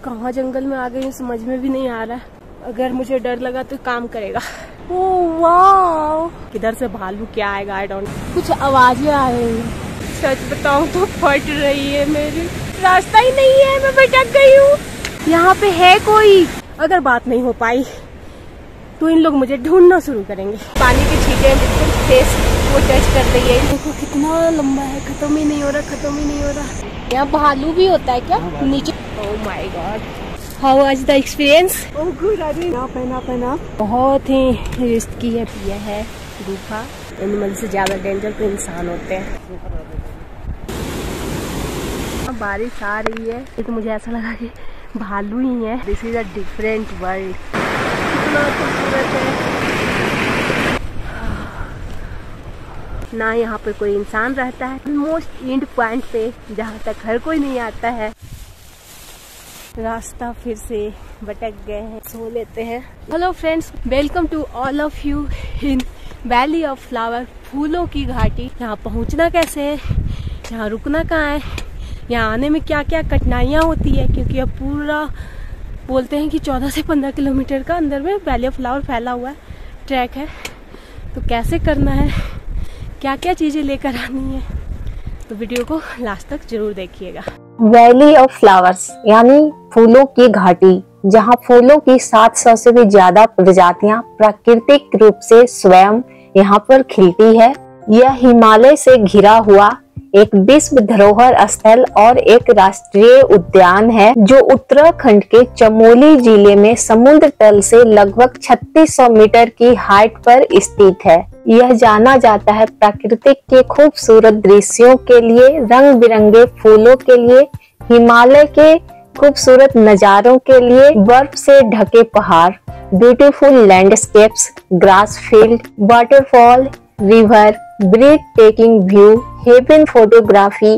कहाँ जंगल में आ गई हूँ समझ में भी नहीं आ रहा है। अगर मुझे डर लगा तो काम करेगा। ओह वाह, किधर से भालू क्या आएगा आई डोंट। कुछ आवाजें आ रही हैं, सच बताऊं तो फट रही है मेरी, रास्ता ही नहीं है, मैं भटक गई हूँ। यहाँ पे है कोई? अगर बात नहीं हो पाई तो इन लोग मुझे ढूंढना शुरू करेंगे। पानी की छींटें बिल्कुल फेस को टच कर रही है। देखो कितना लंबा है, खत्म ही नहीं हो रहा, खत्म ही नहीं हो रहा। यहाँ भालू भी होता है क्या नीचे? Oh my God, how was the experience? Oh good, पहना बहुत ही रिस्की है यह है गुफा। एनिमल से ज्यादा डेंजर तो इंसान होते हैं। अब बारिश आ रही है तो मुझे ऐसा लगा कि भालू ही है। This is a different world. कितना खूबसूरत है। ना यहाँ पे कोई इंसान रहता है, ऑलमोस्ट एंड पॉइंट पे जहाँ तक हर कोई नहीं आता है। रास्ता फिर से भटक गए हैं, सो लेते हैं। Hello friends, welcome to all of you in valley of flower, फूलों की घाटी। यहाँ पहुँचना कैसे है, यहाँ रुकना कहाँ है, यहाँ आने में क्या क्या कठिनाइयाँ होती है, क्योंकि अब पूरा बोलते हैं कि 14 से 15 किलोमीटर का अंदर में वैली ऑफ फ्लावर फैला हुआ है, ट्रैक है। तो कैसे करना है, क्या क्या चीजें लेकर आनी है, तो वीडियो को लास्ट तक जरूर देखिएगा। वैली ऑफ फ्लावर्स यानी फूलों की घाटी, जहाँ फूलों की 700 से भी ज्यादा प्रजातियां प्राकृतिक रूप से स्वयं यहाँ पर खिलती है। यह हिमालय से घिरा हुआ एक विश्व धरोहर स्थल और एक राष्ट्रीय उद्यान है, जो उत्तराखंड के चमोली जिले में समुद्र तल से लगभग 3600 मीटर की हाइट पर स्थित है। यह जाना जाता है प्राकृतिक के खूबसूरत दृश्यों के लिए, रंग बिरंगे फूलों के लिए, हिमालय के खूबसूरत नजारों के लिए, बर्फ से ढके पहाड़, beautiful landscapes, grass field, waterfall, river, breath taking view, heaven photography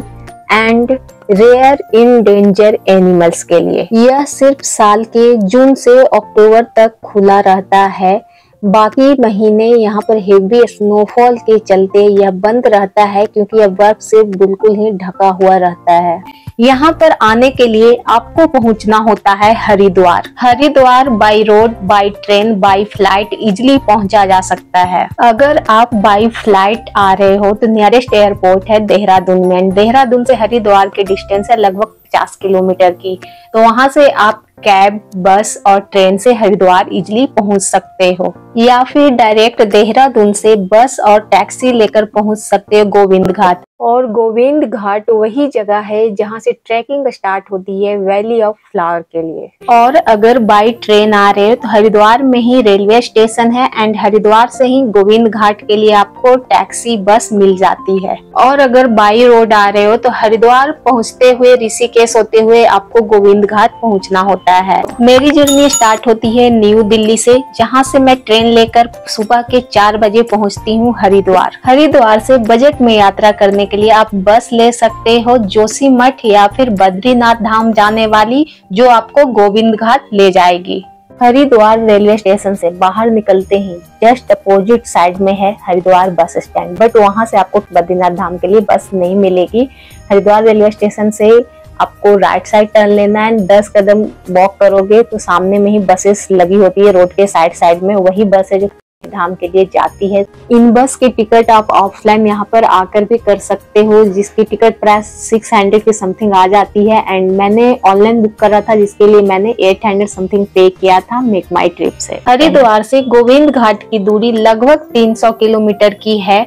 and rare endanger animals के लिए। यह सिर्फ साल के जून से अक्टूबर तक खुला रहता है। बाकी महीने यहाँ पर हेवी स्नोफॉल के चलते यह बंद रहता है, क्योंकि यह बर्फ से बिल्कुल ही ढका हुआ रहता है। यहाँ पर आने के लिए आपको पहुँचना होता है Haridwar. Haridwar by road, by train, by flight easily पहुँचा जा सकता है। अगर आप बाई फ्लाइट आ रहे हो तो नियरेस्ट एयरपोर्ट है देहरादून में। देहरादून से हरिद्वार की डिस्टेंस है लगभग 50 किलोमीटर की। तो वहाँ से आप कैब, बस और ट्रेन से हरिद्वार इजिली पहुंच सकते हो, या फिर डायरेक्ट देहरादून से बस और टैक्सी लेकर पहुंच सकते हो गोविंद घाट। और गोविंद घाट वही जगह है जहां से ट्रैकिंग स्टार्ट होती है वैली ऑफ फ्लावर के लिए। और अगर बाई ट्रेन आ रहे हो तो हरिद्वार में ही रेलवे स्टेशन है एंड हरिद्वार से ही गोविंद घाट के लिए आपको टैक्सी बस मिल जाती है। और अगर बाई रोड आ रहे हो तो हरिद्वार पहुंचते हुए ऋषिकेश होते हुए आपको गोविंद घाट पहुंचना होता है। मेरी जर्नी स्टार्ट होती है न्यू दिल्ली से, जहां से मैं ट्रेन लेकर सुबह के 4 बजे पहुंचती हूं हरिद्वार। हरिद्वार से बजट में यात्रा करने के लिए आप बस ले सकते हो जोशीमठ या फिर बद्रीनाथ धाम जाने वाली, जो आपको गोविंद घाट ले जाएगी। हरिद्वार रेलवे स्टेशन से बाहर निकलते ही जस्ट अपोजिट साइड में है हरिद्वार बस स्टैंड, बट वहां से आपको बद्रीनाथ धाम के लिए बस नहीं मिलेगी। हरिद्वार रेलवे स्टेशन से आपको राइट साइड टर्न लेना है, 10 कदम वॉक करोगे तो सामने में ही बसेस लगी होती है रोड के साइड में, वही बस है जो धाम के लिए जाती है। इन बस की टिकट आप ऑफलाइन यहाँ पर आकर भी कर सकते हो, जिसकी टिकट प्राइस 600 के समथिंग आ जाती है। एंड मैंने ऑनलाइन बुक करा था, जिसके लिए मैंने 800 समथिंग पे किया था मेक माई ट्रिप से। हरिद्वार से गोविंद घाट की दूरी लगभग 300 किलोमीटर की है।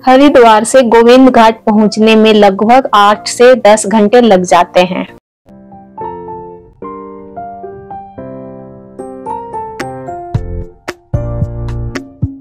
हरिद्वार से गोविंद घाट पहुंचने में लगभग 8 से 10 घंटे लग जाते हैं।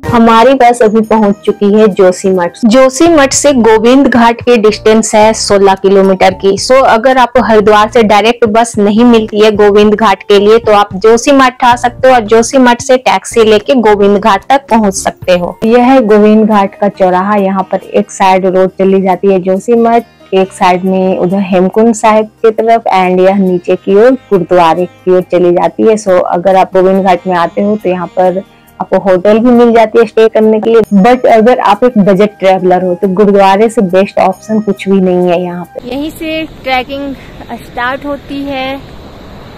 हमारी बस अभी पहुंच चुकी है जोशीमठ। जोशीमठ से गोविंद घाट की डिस्टेंस है 16 किलोमीटर की। सो अगर आपको हरिद्वार से डायरेक्ट बस नहीं मिलती है गोविंद घाट के लिए, तो आप जोशीमठ आ सकते हो और जोशीमठ से टैक्सी लेके गोविंद घाट तक पहुंच सकते हो। यह है गोविंद घाट का चौराहा। यहाँ पर एक साइड रोड चली जाती है जोशीमठ, एक साइड में उधर हेमकुंड साहिब की तरफ, एंड यह नीचे की ओर गुरुद्वारे की ओर चली जाती है। सो अगर आप गोविंद घाट में आते हो तो यहाँ पर आपको होटल भी मिल जाती है स्टे करने के लिए। बट अगर आप एक बजट ट्रेवलर हो तो गुरुद्वारे से बेस्ट ऑप्शन कुछ भी नहीं है यहाँ पे। यहीं से ट्रैकिंग स्टार्ट होती है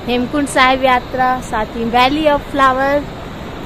हेमकुंड साहिब यात्रा, साथ ही वैली ऑफ फ्लावर।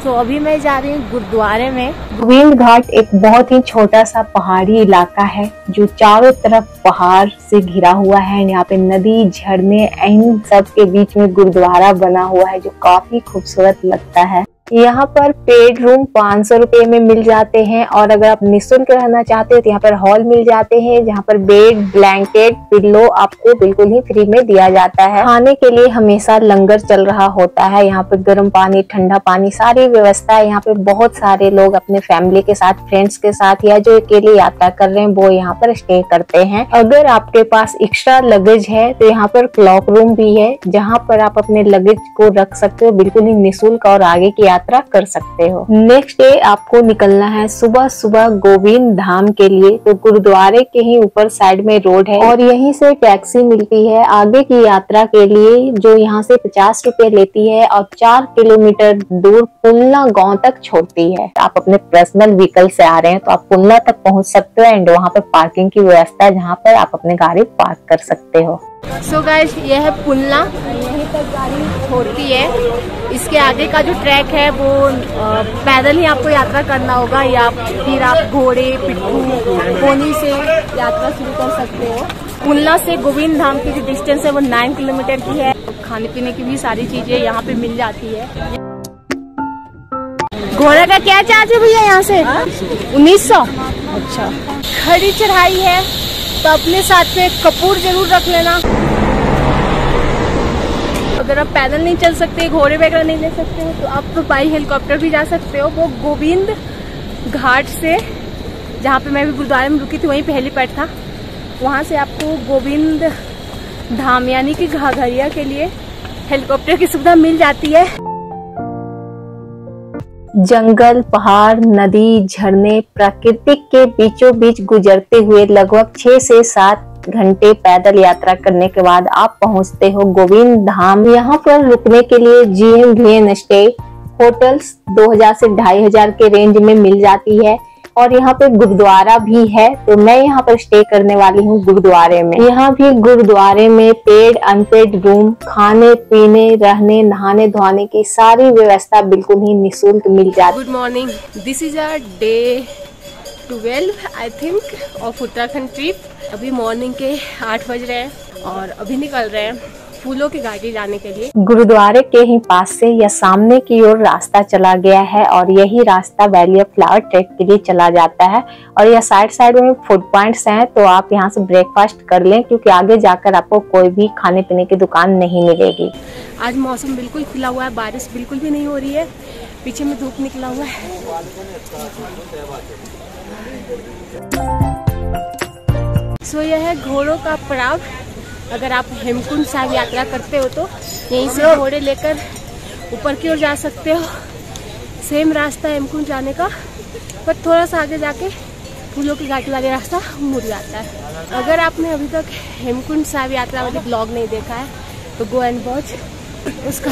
तो अभी मैं जा रही हूँ गुरुद्वारे में। गोविंद घाट एक बहुत ही छोटा सा पहाड़ी इलाका है जो चारों तरफ पहाड़ से घिरा हुआ है। यहाँ पे नदी, झरने, इन सब के बीच में गुरुद्वारा बना हुआ है जो काफी खूबसूरत लगता है। यहाँ पर पेड रूम 500 रुपए में मिल जाते हैं और अगर आप निःशुल्क रहना चाहते हो तो यहाँ पर हॉल मिल जाते हैं जहाँ पर बेड, ब्लैंकेट, पिल्लो आपको बिल्कुल ही फ्री में दिया जाता है। खाने के लिए हमेशा लंगर चल रहा होता है। यहाँ पे गर्म पानी, ठंडा पानी, सारी व्यवस्था है। यहाँ पे बहुत सारे लोग अपने फैमिली के साथ, फ्रेंड्स के साथ या जो अकेले यात्रा कर रहे हैं वो यहाँ पर स्टे करते हैं। अगर आपके पास एक्स्ट्रा लगेज है तो यहाँ पर क्लॉक रूम भी है जहाँ पर आप अपने लगेज को रख सकते हो बिल्कुल ही निःशुल्क और आगे की यात्रा कर सकते हो। नेक्स्ट डे आपको निकलना है सुबह सुबह गोविंद धाम के लिए। तो गुरुद्वारे के ही ऊपर साइड में रोड है और यहीं से टैक्सी मिलती है आगे की यात्रा के लिए जो यहाँ से 50 रुपए लेती है और 4 किलोमीटर दूर पुलना गांव तक छोड़ती है। आप अपने पर्सनल व्हीकल से आ रहे हैं तो आप पुलना तक पहुँच सकते हो एंड वहाँ पे पार्किंग की व्यवस्था है जहाँ पर आप अपने गाड़ी पार्क कर सकते हो। सो गाइस, यह है पुलना, यहीं तक गाड़ी छोड़ती है। इसके आगे का जो ट्रैक है वो पैदल ही आपको यात्रा करना होगा या फिर आप घोड़े, पिट्ठू, पोनी से यात्रा शुरू कर सकते हो। पुलना से गोविंद धाम की जो डिस्टेंस है वो 9 किलोमीटर की है। खाने पीने की भी सारी चीजें यहाँ पे मिल जाती है। घोड़े का क्या चार्ज है भैया यहाँ से? 1900। अच्छा, खड़ी चढ़ाई है तो अपने साथ में कपूर जरूर रख लेना। अगर आप पैदल नहीं चल सकते, घोड़े वगैरह नहीं ले सकते हो तो आप तो बाई हेलीकॉप्टर भी जा सकते हो। वो गोविंद घाट से, जहाँ पे मैं भी गुरुद्वारे में रुकी थी वहीं पहली पैड था, वहाँ से आपको गोविंद धाम यानी कि घाघरिया के लिए हेलीकॉप्टर की सुविधा मिल जाती है। जंगल, पहाड़, नदी, झरने, प्राकृतिक के बीचों बीच गुजरते हुए लगभग 6 से 7 घंटे पैदल यात्रा करने के बाद आप पहुंचते हो गोविंद धाम। यहाँ पर रुकने के लिए GMVN स्टे होटल्स 2000 से 2500 के रेंज में मिल जाती है और यहाँ पे गुरुद्वारा भी है तो मैं यहाँ पर स्टे करने वाली हूँ गुरुद्वारे में। यहाँ भी गुरुद्वारे में पेड, अनपेड रूम, खाने पीने, रहने, नहाने धोने की सारी व्यवस्था बिल्कुल ही निःशुल्क मिल जाती है। Good morning, this is our day 12 I think of Uttarakhand trip. अभी मॉर्निंग के 8 बज रहे हैं और अभी निकल रहे हैं फूलों की घाटी जाने के लिए। गुरुद्वारे के ही पास से या सामने की ओर रास्ता चला गया है और यही रास्ता वैली ऑफ फ्लावर ट्रेक के लिए चला जाता है और यह साइड में फूड पॉइंट्स हैं तो आप यहाँ से ब्रेकफास्ट कर लें क्योंकि आगे जाकर आपको कोई भी खाने पीने की दुकान नहीं मिलेगी। आज मौसम बिल्कुल खुला हुआ है, बारिश बिल्कुल भी नहीं हो रही है, पीछे में धूप निकला हुआ है। सो यह है घोड़ों का पड़ाव। अगर आप हेमकुंड साहिब यात्रा करते हो तो यहीं से घोड़े लेकर ऊपर की ओर जा सकते हो। सेम रास्ता हेमकुंड जाने का, पर थोड़ा सा आगे जाके फूलों की घाटी वाले रास्ता मुड़ जाता है। अगर आपने अभी तक हेमकुंड साहिब यात्रा वाली ब्लॉग नहीं देखा है तो गो एंड वॉच, उसका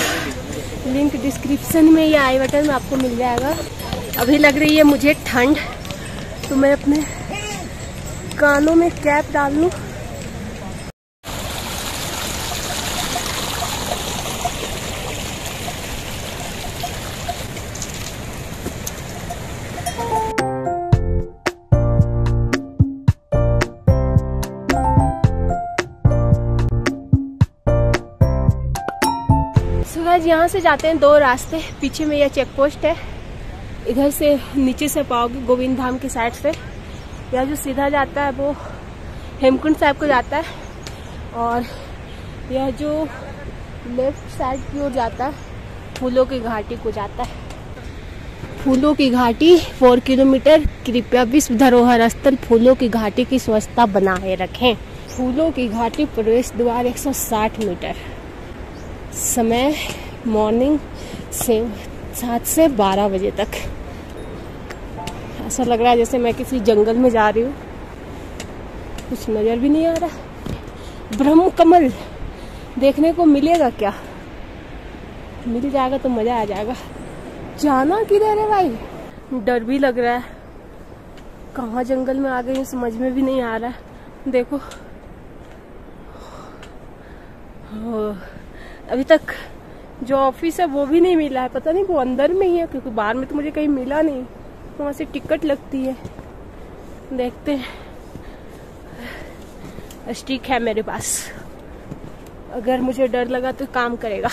लिंक डिस्क्रिप्शन में या आई बटन में आपको मिल जाएगा। अभी लग रही है मुझे ठंड तो मैं अपने कानों में कैप डाल लूं। यहाँ से जाते हैं 2 रास्ते। पीछे में यह चेक पोस्ट है, इधर से नीचे से पाओगे गोविंद धाम की साइड से। यह जो सीधा जाता है वो हेमकुंड साहिब को जाता है और यह जो लेफ्ट साइड की ओर जाता है फूलों की घाटी को जाता है। फूलों की घाटी 4 किलोमीटर। कृपया विश्व धरोहर स्थल फूलों की घाटी की स्वच्छता बनाए रखें। फूलों की घाटी प्रवेश द्वार 160 मीटर। समय मॉर्निंग से 7 से 12 बजे तक। ऐसा लग रहा है जैसे मैं किसी जंगल में जा रही हूँ, कुछ नजर भी नहीं आ रहा। ब्रह्म कमल देखने को मिलेगा क्या? मिल जाएगा तो मजा आ जाएगा। जाना किधर है भाई? डर भी लग रहा है, कहाँ जंगल में आ गई समझ में भी नहीं आ रहा है। देखो अभी तक जो ऑफिस है वो भी नहीं मिला है, पता नहीं वो अंदर में ही है, क्योंकि बाहर में तो मुझे कहीं मिला नहीं। वहां से टिकट लगती है, देखते हैं। स्टिक है मेरे पास, अगर मुझे डर लगा तो काम करेगा।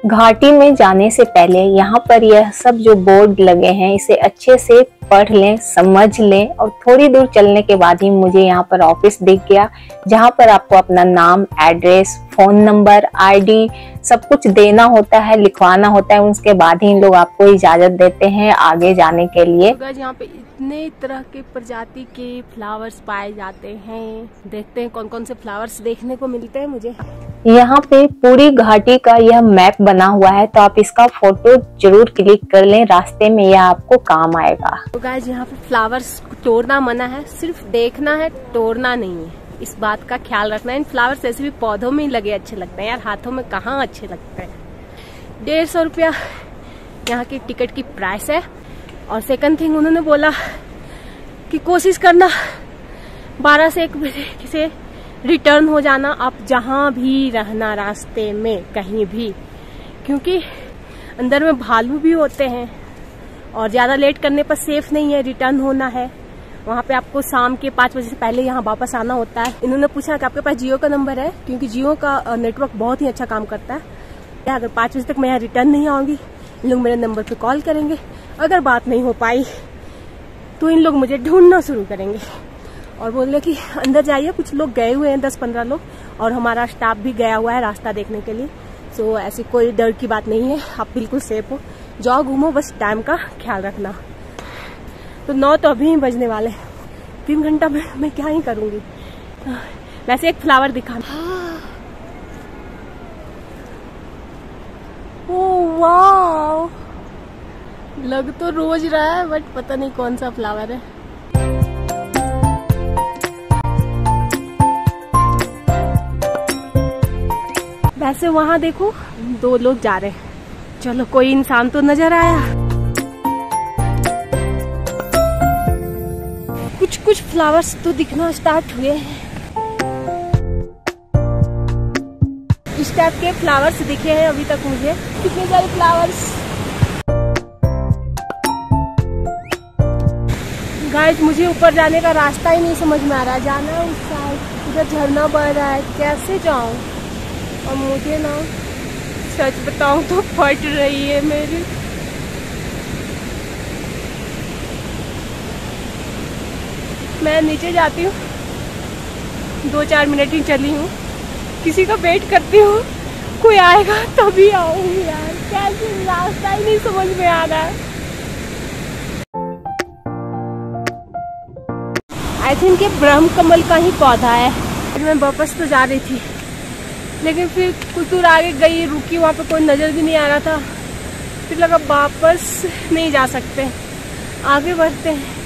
घाटी में जाने से पहले यहाँ पर यह सब जो बोर्ड लगे हैं इसे अच्छे से पढ़ लें, समझ लें, और थोड़ी दूर चलने के बाद ही मुझे यहाँ पर ऑफिस दिख गया, जहाँ पर आपको अपना नाम, एड्रेस, फोन नंबर, आईडी सब कुछ देना होता है, लिखवाना होता है। उसके बाद ही इन लोग आपको इजाजत देते हैं आगे जाने के लिए। तो यहाँ पे इतने तरह के प्रजाति के फ्लावर्स पाए जाते हैं, देखते हैं कौन कौन से फ्लावर्स देखने को मिलते हैं मुझे। यहाँ पे पूरी घाटी का यह मैप बना हुआ है, तो आप इसका फोटो जरूर क्लिक कर लें, रास्ते में यह आपको काम आएगा। तो गाइस यहाँ पे फ्लावर्स तोड़ना मना है, सिर्फ देखना है, तोड़ना नहीं है, इस बात का ख्याल रखना है। इन फ्लावर्स ऐसे भी पौधों में ही लगे अच्छे लगते हैं यार, हाथों में कहाँ अच्छे लगते हैं। 150 रुपया यहाँ की टिकट की प्राइस है। और सेकंड थिंग उन्होंने बोला कि कोशिश करना 12 से 1 बजे से रिटर्न हो जाना, आप जहाँ भी रहना रास्ते में कहीं भी, क्योंकि अंदर में भालू भी होते हैं और ज्यादा लेट करने पर सेफ नहीं है, रिटर्न होना है। वहाँ पे आपको शाम के 5 बजे से पहले यहाँ वापस आना होता है। इन्होंने पूछा कि आपके पास जियो का नंबर है, क्योंकि जियो का नेटवर्क बहुत ही अच्छा काम करता है। अगर 5 बजे तक मैं यहाँ रिटर्न नहीं आऊंगी, इन लोग मेरे नंबर पे कॉल करेंगे, अगर बात नहीं हो पाई तो इन लोग मुझे ढूंढना शुरू करेंगे और बोले कि अंदर जाइए। कुछ लोग गए हुए हैं, 10-15 लोग, और हमारा स्टाफ भी गया हुआ है रास्ता देखने के लिए। सो ऐसी कोई डर की बात नहीं है, आप बिल्कुल सेफ हो, जाओ घूमो, बस टाइम का ख्याल रखना। तो 9 तो अभी ही बजने वाले, 3 घंटा में मैं क्या ही करूंगी। वैसे एक फ्लावर दिखा, ओह वाव, लग तो रोज रहा है बट पता नहीं कौन सा फ्लावर है। वैसे वहां देखो 2 लोग जा रहे हैं, चलो कोई इंसान तो नजर आया। कुछ फ्लावर्स तो दिखना स्टार्ट हुए हैं, इस टाइप के फ्लावर्स दिखे हैं अभी तक मुझे, कितने सारे फ्लावर्स। गाइस मुझे ऊपर जाने का रास्ता ही नहीं समझ में आ रहा है, जाना है उस साइड, उधर झरना बह रहा है, कैसे जाऊं। और मुझे ना सच बताऊं तो फट रही है मेरी। मैं नीचे जाती हूँ, 2-4 मिनट ही चली हूँ, किसी का वेट करती हूँ, कोई आएगा तभी आऊंगी यार, कैसे रास्ता ही नहीं समझ में आ रहा है। आई थिंक ये ब्रह्म कमल का ही पौधा है। मैं वापस तो जा रही थी, लेकिन फिर कुछ दूर आगे गई, रुकी, वहाँ पे कोई नजर भी नहीं आ रहा था, फिर लगा वापस नहीं जा सकते, आगे बढ़ते हैं।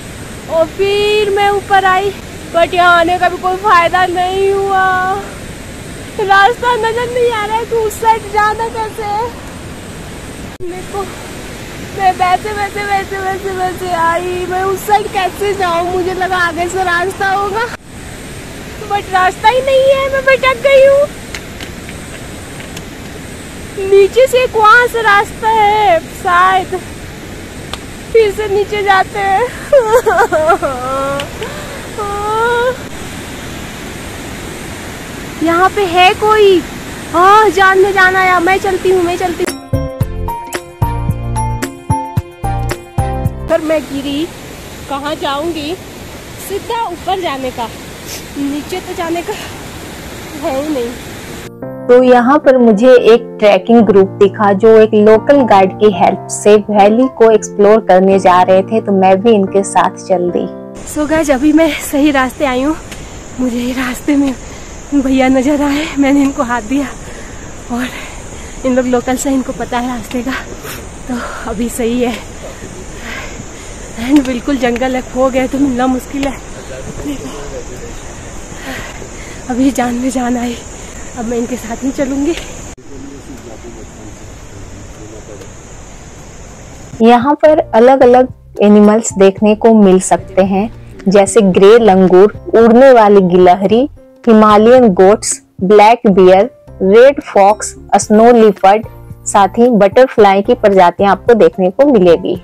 और फिर मैं ऊपर आई, बट यहाँ आने का भी कोई फायदा नहीं हुआ, रास्ता नजर नहीं आ रहा है कि उस साइड जाना कैसे है। देखो मैं वैसे आई, मैं उस साइड कैसे जाऊँ, मुझे लगा आगे से रास्ता होगा, बट रास्ता ही नहीं है, मैं भटक गई हूँ। नीचे से एक वहां से रास्ता है शायद, फिर से नीचे जाते हैं। यहाँ पे है कोई, हाँ जान में जाना है, मैं चलती हूँ। अगर मैं गिरी कहाँ जाऊंगी, सीधा ऊपर जाने का, नीचे तो जाने का है ही नहीं। तो यहाँ पर मुझे एक ट्रैकिंग ग्रुप दिखा जो एक लोकल गाइड की हेल्प से वैली को एक्सप्लोर करने जा रहे थे, तो मैं भी इनके साथ चल दी। सो गाइस अभी मैं सही रास्ते आई हूँ, मुझे रास्ते में भैया नजर आए, मैंने इनको हाथ दिया और इन लोग लोकल से, इनको पता है रास्ते का, तो अभी सही है। एंड बिल्कुल जंगल है, खो गए तो मिलना मुश्किल है। अभी जान में जान आई, अब मैं इनके साथ ही चलूंगी। यहाँ पर अलग अलग एनिमल्स देखने को मिल सकते हैं, जैसे ग्रे लंगूर, उड़ने वाली गिलहरी, Himalayan goats, black bear, red fox, snow leopard, साथ ही बटरफ्लाई की प्रजातियां आपको देखने को मिलेगी।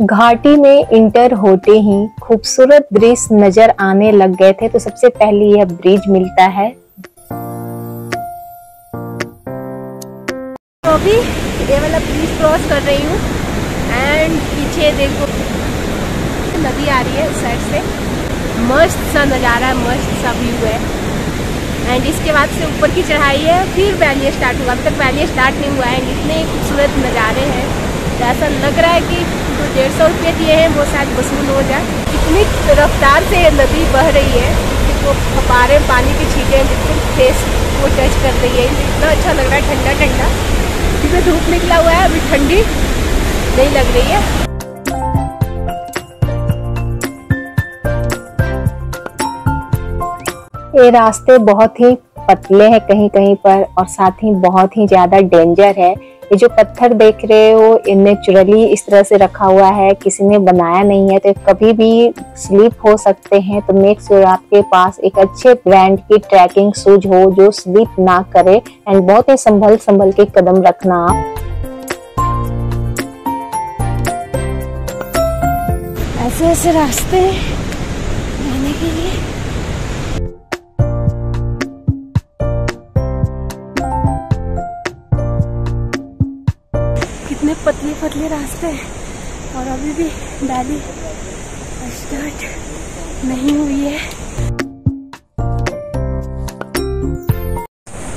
घाटी में इंटर होते ही खूबसूरत दृश्य नजर आने लग गए थे। तो सबसे पहले यह ब्रिज मिलता है। तो अभी ये वाला ब्रिज क्रॉस कर रही हूँ एंड पीछे देखो नदी आ रही है उस साइड से। मस्त सा नज़ारा है, मस्त सा व्यू है। एंड इसके बाद से ऊपर की चढ़ाई है, फिर वैली स्टार्ट होगा। अभी तक वैली स्टार्ट नहीं हुआ है। इतने खूबसूरत नज़ारे हैं, तो ऐसा लग रहा है कि जो 150 रुपये दिए हैं वो शायद वसूल हो जाए। इतनी रफ्तार से नदी बह रही है कि वो फव्वारे पानी की छींटें बिल्कुल फेस को टच कर रही है। इतना अच्छा लग रहा है, ठंडा ठंडा। इसमें धूप निकला हुआ है, अभी ठंडी नहीं लग रही है। ये रास्ते बहुत ही पतले हैं कहीं कहीं पर, और साथ ही बहुत ही ज्यादा डेंजर है। ये जो पत्थर देख रहे हो ये नेचुरली इस तरह से रखा हुआ है, किसी ने बनाया नहीं है, तो कभी भी स्लिप हो सकते हैं। तो मेक श्योर आपके पास एक अच्छे ब्रांड की ट्रैकिंग शूज हो जो स्लिप ना करे, एंड बहुत ही संभल के कदम रखना आप। ऐसे ऐसे रास्ते जाने के लिए कितने पतले पतले रास्ते हैं, और अभी भी वैली स्टार्ट नहीं हुई है।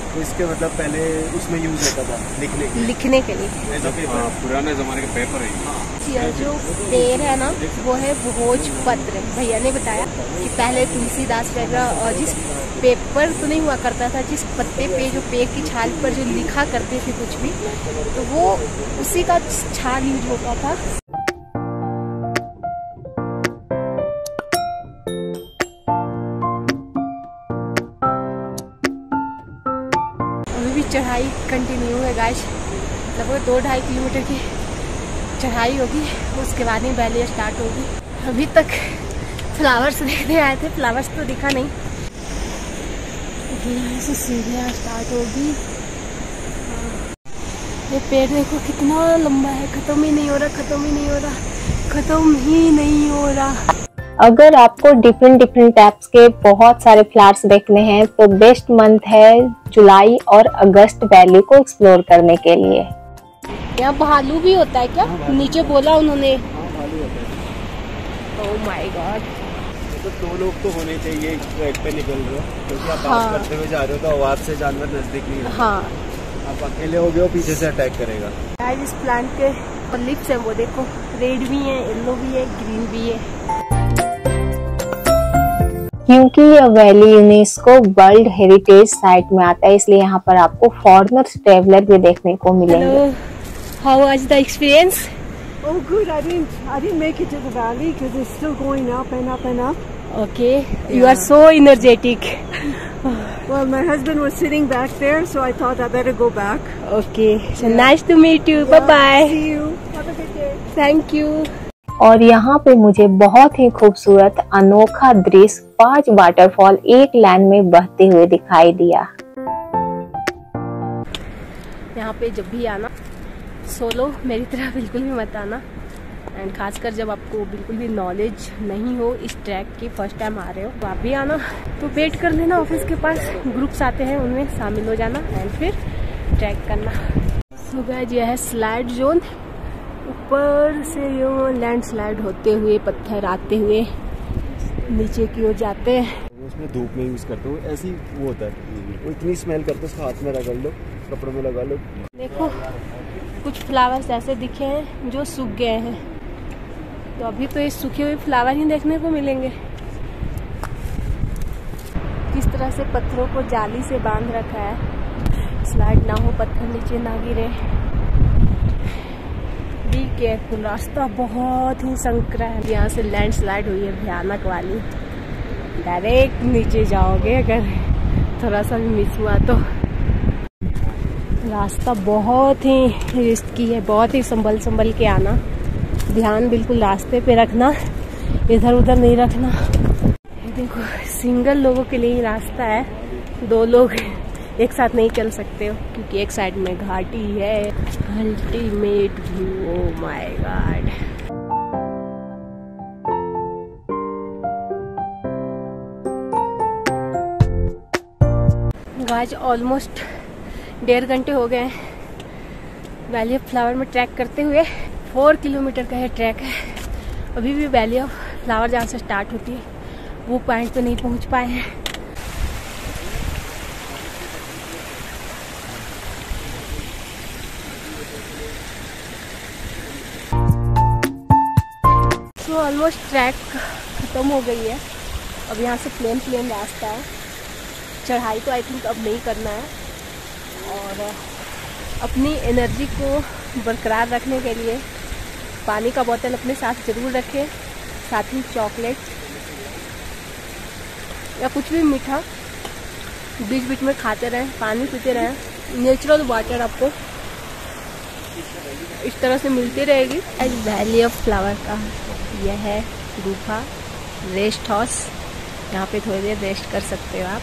तो इसके मतलब पहले उसमें यूज होता था लिखने के लिए। पुराने जमाने के पेपर है। जो पेड़ है ना वो है भोजपत्र। भैया ने बताया कि पहले तुलसीदास वगैरह जिस पेपर तो नहीं हुआ करता था, जिस पत्ते पे जो पेड़ की छाल पर जो लिखा करते थे कुछ भी, तो वो उसी का छाल यूज होता था। अभी भी चढ़ाई कंटिन्यू है गाइस, लगभग 2-2.5 किलोमीटर की चढ़ाई होगी, उसके बाद ही वैली स्टार्ट होगी। अभी तक फ्लावर्स देखने आए थे, फ्लावर्स तो दिखा नहीं। यहाँ से सीढ़ियाँ स्टार्ट होगी। ये पेड़ देखो कितना लंबा है, खत्म ही नहीं हो रहा, खत्म ही नहीं हो रहा, खत्म ही नहीं हो रहा। अगर आपको डिफरेंट टाइप्स के बहुत सारे फ्लावर्स देखने हैं तो बेस्ट मंथ है जुलाई और अगस्त वैली को एक्सप्लोर करने के लिए। यहाँ भालू भी होता है क्या? नीचे बोला उन्होंने। Oh my God. तो 2 लोग तो होने चाहिए ट्रैक पे निकल रहे हो, क्योंकि आप बात करते हुए जा रहे हो तो आवाज से जानवर नजदीक नहीं है। हाँ, आप अकेले हो गए हो, पीछे से अटैक करेगा। इस प्लांट के लिप्स है वो देखो, रेड भी है, येलो भी है, ग्रीन भी है। क्योंकि यह valley UNESCO world heritage site में आता है, इसलिए यहाँ पर आपको फॉरेनर्स ट्रेवलर भी देखने को मिलेंगे। How was the experience? Oh, good. I didn't make it to the valley because it's still going up and up and up. Okay, you are so energetic. Well, my husband was sitting back there, so I thought I better go back. Okay, so nice to meet you. Bye bye. See you. Have a good day. Thank you. और यहाँ पे मुझे बहुत ही खूबसूरत अनोखा दृश्य 5 waterfall एक line में बहते हुए दिखाई दिया। यहाँ पे जब भी आना सोलो मेरी तरह बिल्कुल भी मत आना, एंड खासकर जब आपको बिल्कुल भी नॉलेज नहीं हो इस ट्रैक की, फर्स्ट टाइम आ रहे हो, तो आप भी आना तो वेट कर लेना ऑफिस के पास, ग्रुप्स आते हैं उनमें शामिल हो जाना एंड फिर ट्रैक करना। तो गाइस यह है स्लाइड जोन, ऊपर से यूँ लैंड स्लाइड होते हुए पत्थर आते हुए नीचे की ओर जाते हैं। उसमें धूप में यूज करते हो, ऐसी वो होता है, वो इतनी स्मेल करते हो, उसको हाथ में रगड़ लो, कपड़ों में लगा लो। देखो कुछ फ्लावर्स ऐसे दिखे हैं जो सूख गए हैं, तो अभी तो ये सूखे हुए फ्लावर ही देखने को मिलेंगे। किस तरह से पत्थरों को जाली से बांध रखा है, स्लाइड ना हो, पत्थर नीचे ना गिरे। बी केयरफुल, रास्ता बहुत ही संकरा है। यहाँ से लैंड स्लाइड हुई है भयानक वाली, डायरेक्ट नीचे जाओगे अगर थोड़ा सा भी मिस हुआ तो। रास्ता बहुत ही रिस्की है, बहुत ही संभल के आना, ध्यान बिल्कुल रास्ते पे रखना, इधर उधर नहीं रखना। देखो सिंगल लोगों के लिए ही रास्ता है, 2 लोग एक साथ नहीं चल सकते हो क्योंकि एक साइड में घाटी है। Ultimate view, oh my God. आज ऑलमोस्ट 1.5 घंटे हो गए हैं वैली ऑफ फ्लावर में ट्रैक करते हुए। 4 किलोमीटर का है ट्रैक है। अभी भी वैली ऑफ फ्लावर जहाँ से स्टार्ट होती है वो पॉइंट पे नहीं पहुँच पाए हैं। तो ऑलमोस्ट ट्रैक ख़त्म हो गई है। अब यहाँ से प्लेन रास्ता है। चढ़ाई तो आई थिंक अब नहीं करना है। और अपनी एनर्जी को बरकरार रखने के लिए पानी का बोतल अपने साथ ज़रूर रखें, साथ ही चॉकलेट या कुछ भी मीठा बीच बीच में खाते रहें, पानी पीते रहें। नेचुरल वाटर आपको इस तरह से मिलती रहेगी। वैली ऑफ फ्लावर का यह है गुफा, रेस्ट हाउस। यहाँ पे थोड़ी देर रेस्ट कर सकते हो आप।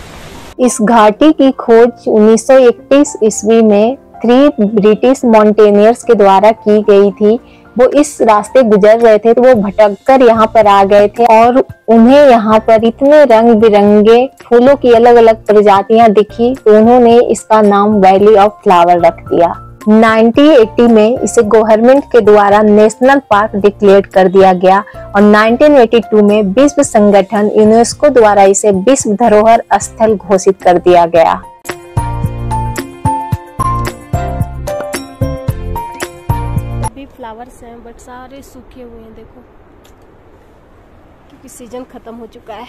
इस घाटी की खोज 1931 ईस्वी में 3 ब्रिटिश माउंटेनियर्स के द्वारा की गई थी। वो इस रास्ते गुजर रहे थे तो वो भटककर यहाँ पर आ गए थे और उन्हें यहाँ पर इतने रंग बिरंगे फूलों की अलग अलग प्रजातियां दिखी तो उन्होंने इसका नाम वैली ऑफ फ्लावर रख दिया। 1980 में इसे गवर्नमेंट के द्वारा नेशनल पार्क डिक्लेयर कर दिया गया और 1982 में विश्व संगठन यूनेस्को द्वारा इसे विश्व धरोहर स्थल घोषित कर दिया गया। अभी फ्लावर्स हैं बट सारे सूखे हुए हैं, देखो क्योंकि सीजन खत्म हो चुका है।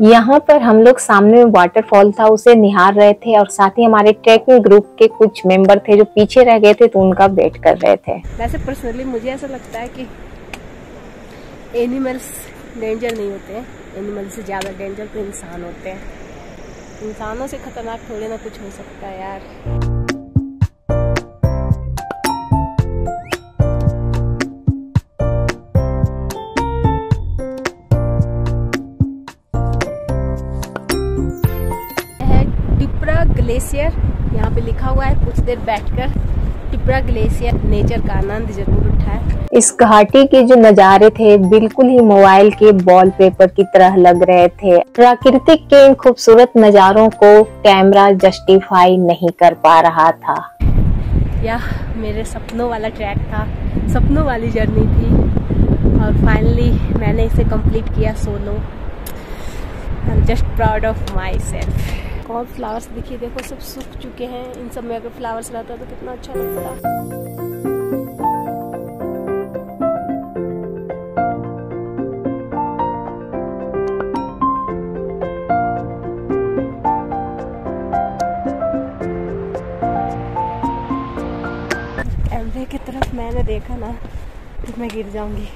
यहाँ पर हम लोग सामने में वाटरफॉल था उसे निहार रहे थे और साथ ही हमारे ट्रैकिंग ग्रुप के कुछ मेंबर थे जो पीछे रह गए थे तो उनका वेट कर रहे थे। वैसे पर्सनली मुझे ऐसा लगता है कि एनिमल्स डेंजर नहीं होते हैं, एनिमल से ज़्यादा डेंजर तो इंसान होते हैं। इंसानों से खतरनाक थोड़े ना कुछ हो सकता है यार। ग्लेशियर यहाँ पे लिखा हुआ है, कुछ देर बैठकर टिपरा ग्लेशियर नेचर का आनंद जरूर उठाएं। इस घाटी के जो नज़ारे थे बिल्कुल ही मोबाइल के वॉलपेपर की तरह लग रहे थे। प्राकृतिक के इन खूबसूरत नज़ारों को कैमरा जस्टिफाई नहीं कर पा रहा था। यह मेरे सपनों वाला ट्रैक था, सपनों वाली जर्नी थी और फाइनली मैंने इसे कंप्लीट किया solo. I am just proud of my self. और फ्लावर्स देखिए, देखो सब सूख चुके हैं। इन सब में अगर फ्लावर्स रहता तो कितना अच्छा लगता। कैमरे की तरफ मैंने देखा ना तो मैं गिर जाऊंगी,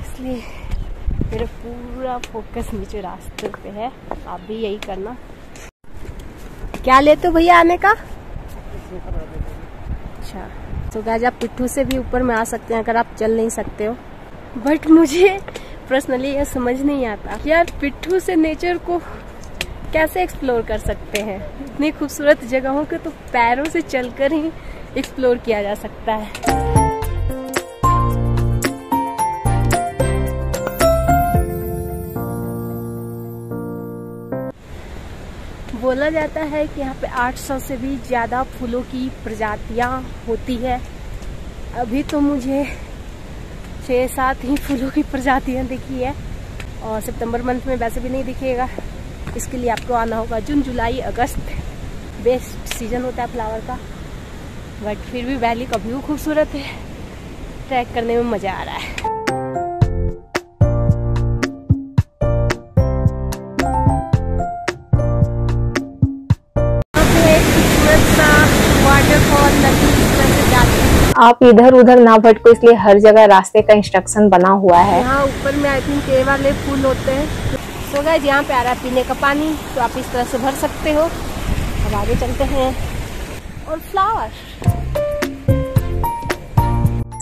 इसलिए मेरा पूरा फोकस नीचे रास्ते पे है। आप भी यही करना। क्या लेते हो भैया आने का? अच्छा, तो गाइस आप पिट्ठू से भी ऊपर में आ सकते हैं अगर आप चल नहीं सकते हो। बट मुझे पर्सनली ये समझ नहीं आता यार, पिट्ठू से नेचर को कैसे एक्सप्लोर कर सकते हैं। इतनी खूबसूरत जगहों को तो पैरों से चलकर ही एक्सप्लोर किया जा सकता है। बोला जाता है कि यहाँ पे 800 से भी ज़्यादा फूलों की प्रजातियाँ होती है। अभी तो मुझे 6-7 ही फूलों की प्रजातियाँ दिखी है और सितंबर मंथ में वैसे भी नहीं दिखेगा। इसके लिए आपको आना होगा जून, जुलाई, अगस्त बेस्ट सीजन होता है फ्लावर का। बट फिर भी वैली का व्यू खूबसूरत है, ट्रैक करने में मज़ा आ रहा है। आप इधर उधर ना भटको, इसलिए हर जगह रास्ते का इंस्ट्रक्शन बना हुआ है। यहाँ ऊपर में आई थिंक ये वाले फूल होते हैं। तो गाइस यहाँ पे आ रहा है पीने का पानी, तो आप इस तरह से भर सकते हो। अब आगे चलते हैं। और फ्लावर,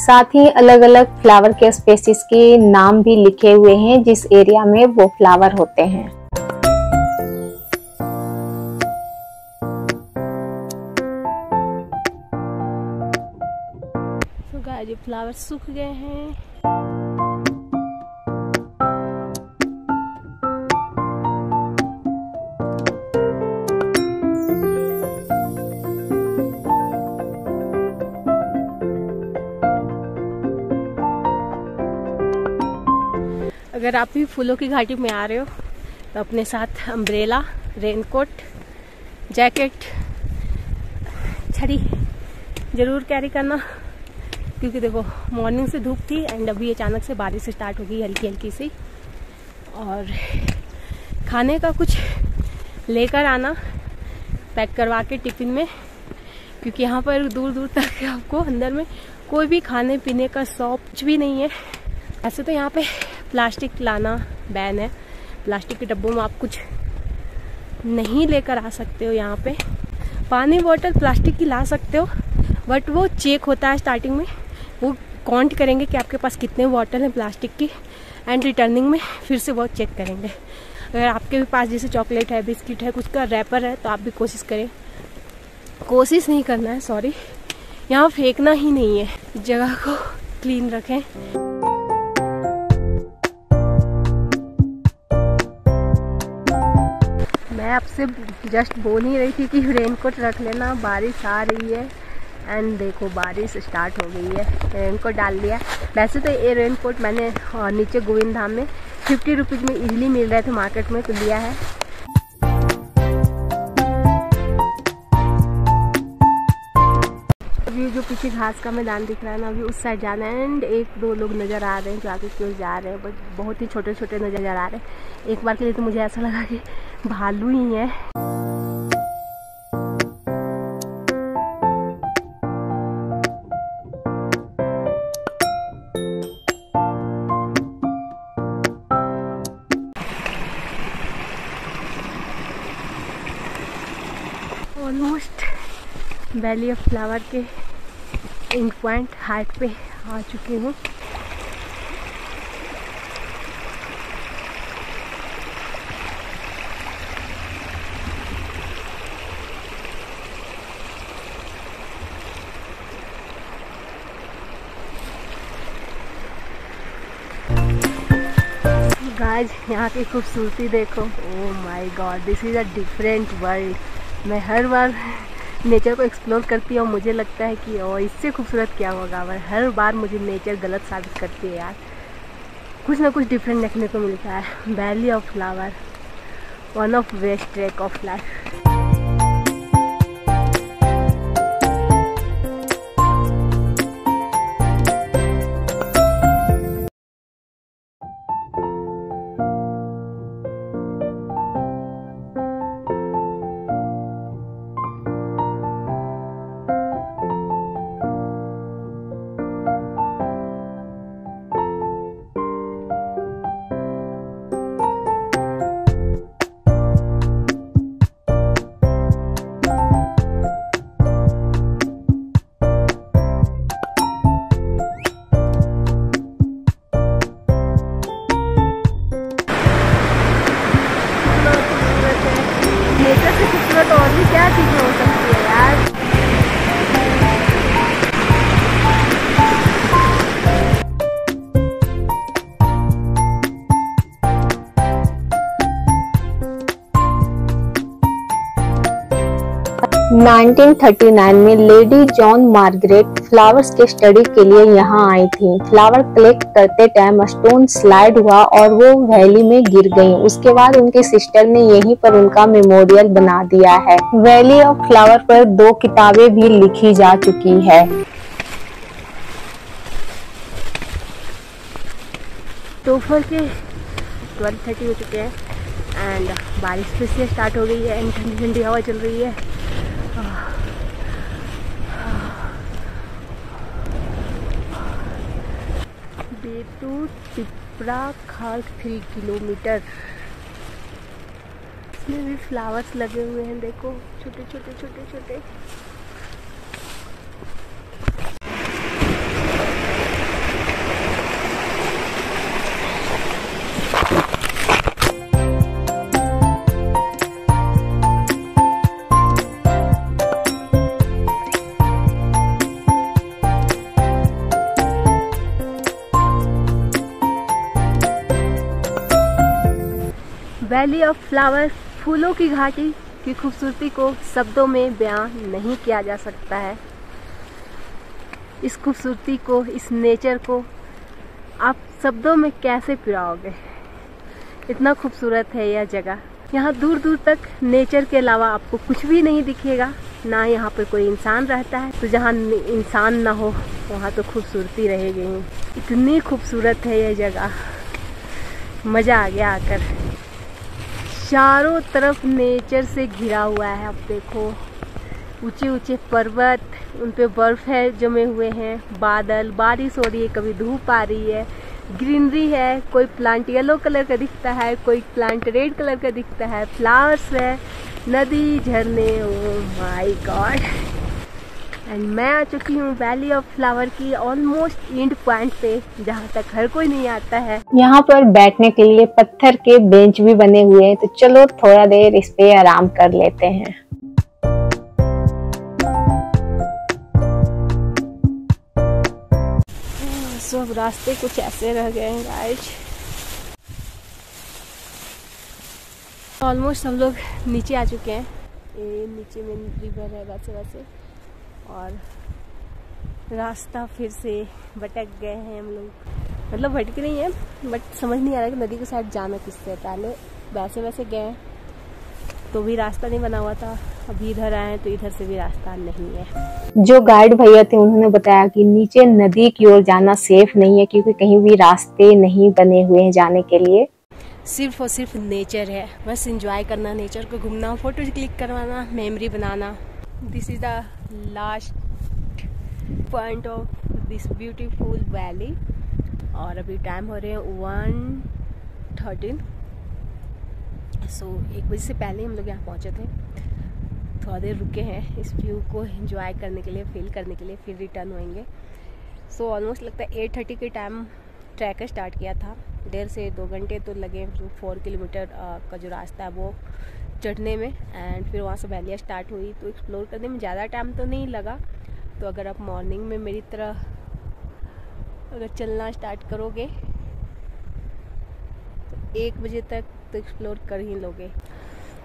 साथ ही अलग अलग फ्लावर के स्पेसीज के नाम भी लिखे हुए हैं, जिस एरिया में वो फ्लावर होते हैं। तो गाइस ये फ्लावर सूख गए हैं। अगर आप भी फूलों की घाटी में आ रहे हो तो अपने साथ अम्ब्रेला, रेनकोट, जैकेट, छड़ी ज़रूर कैरी करना, क्योंकि देखो मॉर्निंग से धूप थी एंड अभी अचानक से बारिश स्टार्ट हो गई हल्की हल्की सी। और खाने का कुछ लेकर आना पैक करवा के टिफिन में, क्योंकि यहाँ पर दूर दूर तक आपको अंदर में कोई भी खाने पीने का शॉप कुछ भी नहीं है। ऐसे तो यहाँ पे प्लास्टिक लाना बैन है, प्लास्टिक के डब्बों में आप कुछ नहीं लेकर आ सकते हो। यहाँ पे पानी बोतल प्लास्टिक की ला सकते हो, बट वो चेक होता है स्टार्टिंग में, वो काउंट करेंगे कि आपके पास कितने बोतल हैं प्लास्टिक की, एंड रिटर्निंग में फिर से वो चेक करेंगे। अगर आपके भी पास जैसे चॉकलेट है, बिस्किट है, कुछ का रैपर है, तो आप भी कोशिश नहीं करना है, सॉरी, यहाँ फेंकना ही नहीं है, जगह को क्लीन रखें। मैं आपसे जस्ट बोल ही रही थी कि रेनकोट रख लेना, बारिश आ रही है एंड देखो बारिश स्टार्ट हो गई है। रेनकोट डाल लिया। वैसे तो ये रेनकोट मैंने नीचे गोविंद धाम में 50 रुपीज़ में इजीली मिल रहे थे मार्केट में, तो लिया है। अभी जो पीछे घास का मैदान दिख रहा है ना, अभी उस साइड जाना है एंड एक दो लोग नज़र आ रहे हैं जो आगे की ओर जा रहे हैं, बट बहुत ही छोटे छोटे नज़र आ रहे हैं। एक बार के लिए तो मुझे ऐसा लगा कि भालू ही है। ऑलमोस्ट वैली ऑफ फ्लावर के एंड पॉइंट हाइट पे आ चुकी हूँ। गाइस यहाँ की खूबसूरती देखो, oh my God, this is a different world. मैं हर बार नेचर को एक्सप्लोर करती हूँ, मुझे लगता है कि ओ इससे खूबसूरत क्या होगा, पर हर बार मुझे नेचर गलत साबित करती है यार। कुछ ना कुछ डिफरेंट देखने को मिलता है। Valley of flower, one of best track of life. 1939 में लेडी जॉन मार्गरेट फ्लावर्स के स्टडी के लिए यहाँ आई थी। फ्लावर कलेक्ट करते टाइम स्टोन स्लाइड हुआ और वो वैली में गिर गईं। उसके बाद उनकी सिस्टर ने यहीं पर उनका मेमोरियल बना दिया है। वैली ऑफ फ्लावर पर 2 किताबें भी लिखी जा चुकी है। दोपहर के 12:30 हो चुके हैं एंड बारिश फिर से स्टार्ट हो गई है एंड ठंडी ठंडी हवा चल रही है। टू टिपरा खाल 3 किलोमीटर। इसमें भी फ्लावर्स लगे हुए हैं, देखो छोटे छोटे छोटे छोटे। वैली ऑफ फ्लावर्स, फूलों की घाटी की खूबसूरती को शब्दों में बयां नहीं किया जा सकता है। इस खूबसूरती को, इस नेचर को आप शब्दों में कैसे पिरोगे। इतना खूबसूरत है यह जगह। यहाँ दूर दूर तक नेचर के अलावा आपको कुछ भी नहीं दिखेगा, ना यहाँ पर कोई इंसान रहता है। तो जहाँ इंसान ना हो वहाँ तो खूबसूरती रहेगी ही। इतनी खूबसूरत है यह जगह, मज़ा आ गया आकर। चारों तरफ नेचर से घिरा हुआ है। आप देखो ऊंचे ऊंचे पर्वत, उन पे बर्फ है जमे हुए हैं, बादल, बारिश हो रही है, कभी धूप आ रही है, ग्रीनरी है। कोई प्लांट येलो कलर का दिखता है, कोई प्लांट रेड कलर का दिखता है, फ्लावर्स है, नदी, झरने। Oh my God. एंड मैं आ चुकी हूँ वैली ऑफ फ्लावर की ऑलमोस्ट एंड पॉइंट पे, जहाँ तक हर कोई नहीं आता है। यहाँ पर बैठने के लिए पत्थर के बेंच भी बने हुए हैं, तो चलो थोड़ा देर इस पे आराम कर लेते हैं। सब रास्ते कुछ ऐसे रह गए हैं गाइस। ऑलमोस्ट हम लोग नीचे आ चुके हैं। ये नीचे में रिवर है वैसे वैसे, और रास्ता फिर से भटक गए हैं हम लोग। मतलब भटक नहीं है, बट समझ नहीं आ रहा कि नदी के साइड जाना किससे। पहले वैसे वैसे गए तो भी रास्ता नहीं बना हुआ था, अभी इधर आए तो इधर से भी रास्ता नहीं है। जो गाइड भैया थे उन्होंने बताया कि नीचे नदी की ओर जाना सेफ नहीं है, क्योंकि कहीं भी रास्ते नहीं बने हुए हैं जाने के लिए। सिर्फ और सिर्फ नेचर है, बस एंजॉय करना, नेचर को घूमना, फोटो क्लिक करवाना, memory banana. This is the last point of this beautiful valley. और अभी टाइम हो रहे हैं 1:13। सो 1 बजे से पहले हम लोग यहाँ पहुँचे थे। थोड़ा देर रुके हैं इस व्यू को एंजॉय करने के लिए, फील करने के लिए, फिर रिटर्न होंगे। सो ऑलमोस्ट लगता है 8:30 के टाइम ट्रैक स्टार्ट किया था। 1.5 से 2 घंटे तो लगे जो 4 किलोमीटर का जो रास्ता है वो चढ़ने में। एंड फिर वहाँ से वैली स्टार्ट हुई, तो एक्सप्लोर करने में ज़्यादा टाइम तो नहीं लगा। तो अगर आप मॉर्निंग में मेरी तरह अगर चलना स्टार्ट करोगे तो 1 बजे तक तो एक्सप्लोर कर ही लोगे।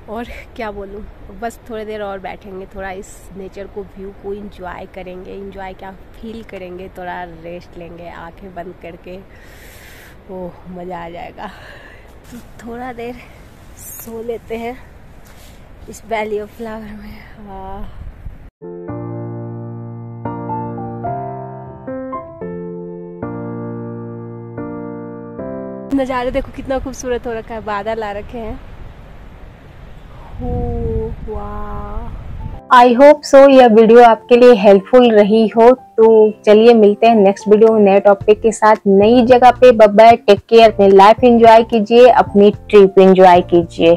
और क्या बोलूँ, बस थोड़ी देर और बैठेंगे, थोड़ा इस नेचर को, व्यू को एंजॉय करेंगे। एंजॉय क्या, फील करेंगे, थोड़ा रेस्ट लेंगे आंखें बंद करके। ओह मज़ा आ जाएगा। तो थोड़ा देर सो लेते हैं इस वैली ऑफ फ्लावर में। हाँ, नज़ारे देखो कितना खूबसूरत हो रखा है, बादल आ रखे हैं। आई होप सो यह वीडियो आपके लिए हेल्पफुल रही हो। तो चलिए मिलते हैं नेक्स्ट वीडियो में नए टॉपिक के साथ, नई जगह पे। बाय बाय, टेक केयर, अपनी लाइफ एंजॉय कीजिए, अपनी ट्रिप एंजॉय कीजिए।